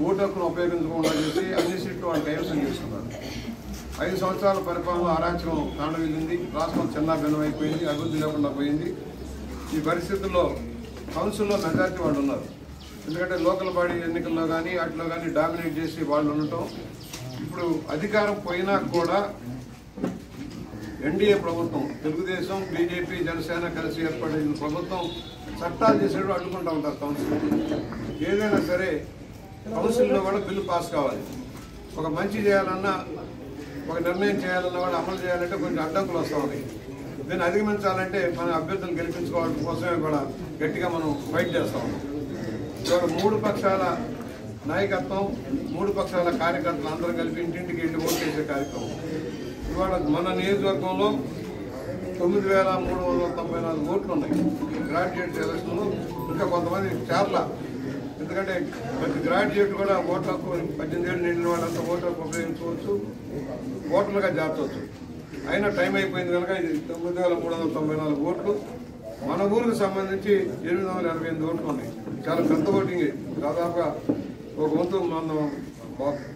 Vote హక్కును ఉపయోగించకుండా చేసి అన్ని సీట్లు వాళ్ళు కైవసం చేసుకున్నారు. 5 సంవత్సరాల పరిపాలన అరాచకం కాండవిల్లింది. రాష్ట్రం చిన్నాభిన్నమైపోయింది, అభివృద్ధి లేకుండా పోయింది. ఈ పరిస్థితుల్లో కౌన్సిల్లో మెజారిటీ వాళ్ళు ఉన్నారు. ఎందుకంటే లోకల్ బాడీ ఎన్నికల్లో కానీ వాటిలో కానీ డామినేట్ చేసి వాళ్ళు ఉండటం. ఇప్పుడు అధికారం పోయినా కూడా ఎన్డీఏ ప్రభుత్వం, తెలుగుదేశం, బీజేపీ, జనసేన కలిసి ఏర్పడిన ప్రభుత్వం చట్టాలు చేసేటప్పుడు అడ్డుకుంటూ ఉంటారు కౌన్సిల్. ఏదైనా సరే కౌన్సిల్లో కూడా బిల్లు పాస్ కావాలి. ఒక మంచి చేయాలన్నా, ఒక నిర్ణయం చేయాలన్నా కూడా అమలు చేయాలంటే కొంచెం అడ్డంకులు వస్తూ ఉన్నాయి. దీన్ని అధిగమించాలంటే మన అభ్యర్థులను గెలిపించుకోవడం కోసమే కూడా గట్టిగా మనం ఫైట్ చేస్తూ ఉన్నాం. ఇవాళ 3 పక్షాల నాయకత్వం, 3 పక్షాల కార్యకర్తలు అందరం కలిపి ఇంటింటికి వెళ్ళి ఓటు వేసే కార్యక్రమం. ఇవాళ మన నియోజకవర్గంలో 9,394 ఓట్లు ఉన్నాయి. గ్రాడ్యుయేట్ ఎలక్షన్లో ఇంకా కొంతమంది చేరలా. ఎందుకంటే ప్రతి గ్రాడ్యుయేట్ కూడా ఓటు హక్కు 18 ఏళ్ళు నిండిన వాళ్ళంతా ఓటు హక్కు ఉపయోగించుకోవచ్చు, ఓటర్లుగా చేర్చవచ్చు. అయినా టైం అయిపోయింది కనుక ఇది 9,394 ఓట్లు. మన ఊరికి సంబంధించి 888 ఓట్లు ఉన్నాయి. చాలా పెద్ద ఓటింగ్. దాదాపుగా ఒక వంతు మనం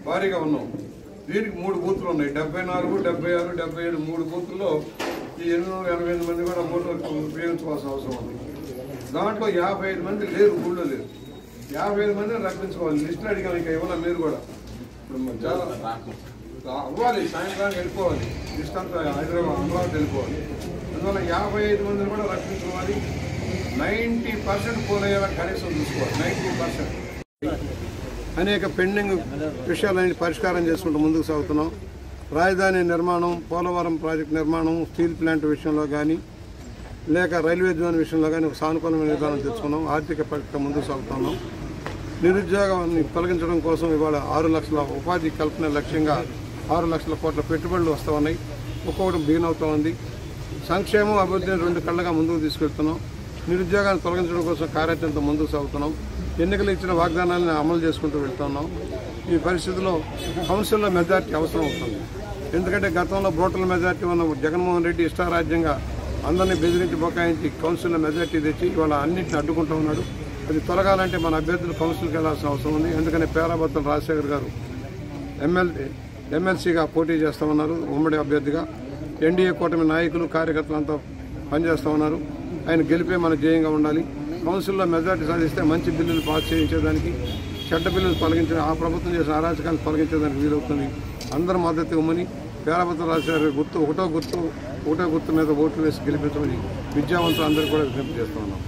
భారీగా ఉన్నాం. దీనికి 3 బూతులు ఉన్నాయి. 74, 76, 77 3 బూతుల్లో ఈ 888 మంది కూడా ఓటు ఉపయోగించుకోవాల్సిన అవసరం ఉంది. దాంట్లో 55 మంది లేరు, ఊళ్ళో లేరు. 55 మందిని రప్పించుకోవాలి. లిస్టులు అడిగాం, ఇక ఇవ్వాలి. మీరు కూడా ఇప్పుడు చాలా అవ్వాలి, సాయంత్రానికి వెళ్ళిపోవాలి. లిస్ట్ అంతా హైదరాబాద్, అమరావతి వెళ్ళిపోవాలి. అందువల్ల 55 మందిని కూడా రక్షించుకోవాలి. 90% పోలయ్యేలా కనీసం చూసుకోవాలి. 90%. అనేక పెండింగ్ విషయాలన్నీ పరిష్కారం చేసుకుంటూ ముందుకు సాగుతున్నాం. రాజధాని నిర్మాణం, పోలవరం ప్రాజెక్టు నిర్మాణం, స్టీల్ ప్లాంట్ విషయంలో కానీ, లేక రైల్వే జోన్ విషయంలో కానీ ఒక సానుకూలమైన విధానం తెచ్చుకున్నాం. ఆర్థిక పరిస్థితి ముందుకు సాగుతున్నాం. నిరుద్యోగాన్ని తొలగించడం కోసం ఇవాళ 6 లక్షల ఉపాధి కల్పన లక్ష్యంగా 6 లక్షల కోట్ల పెట్టుబడులు వస్తూ ఉన్నాయి. ఒక్కొక్కటి బిగిన్ అవుతూ ఉంది. సంక్షేమం, అభివృద్ధిని 2 కళ్ళగా ముందుకు తీసుకెళ్తున్నాం. నిరుద్యోగాన్ని తొలగించడం కోసం కార్యాచరణతో ముందుకు సాగుతున్నాం. ఎన్నికలు ఇచ్చిన వాగ్దానాలను అమలు చేసుకుంటూ వెళ్తున్నాం. ఈ పరిస్థితిలో కౌన్సిల్లో మెజార్టీ అవసరం అవుతుంది. ఎందుకంటే గతంలో బ్రోటల్ మెజార్టీ ఉన్న జగన్మోహన్ రెడ్డి ఇష్టారాజ్యంగా అందరినీ బెదిరించి బొకాయించి కౌన్సిల్లో మెజార్టీ తెచ్చి ఇవాళ అన్నింటిని అడ్డుకుంటూ ఉన్నాడు. అది తొలగాలంటే మన అభ్యర్థులు కౌన్సిల్కి వెళ్లాల్సిన అవసరం ఉంది. ఎందుకని పేరాబత్తుల రాజశేఖర్ గారు ఎమ్మెల్సీగా పోటీ చేస్తూ ఉన్నారు. ఉమ్మడి అభ్యర్థిగా ఎన్డీఏ కూటమి నాయకులు, కార్యకర్తలంతా పనిచేస్తూ ఉన్నారు. ఆయన గెలిపే మన ధ్యేయంగా ఉండాలి. కౌన్సిల్లో మెజార్టీ సాధిస్తే మంచి బిల్లులు పాస్ చేయించేదానికి, చెడ్డ బిల్లులు తొలగించే, ఆ ప్రభుత్వం చేసిన అరాచకాన్ని తొలగించేదానికి వీలవుతుంది. అందరూ మద్దతు ఇవ్వమని, పేరాబత్తుల రాజశేఖర్ ఒకటో గుర్తు మీద ఓట్లు వేసి గెలిపించమని విద్యావంతులు అందరూ కూడా విజ్ఞప్తి చేస్తూ ఉన్నాం.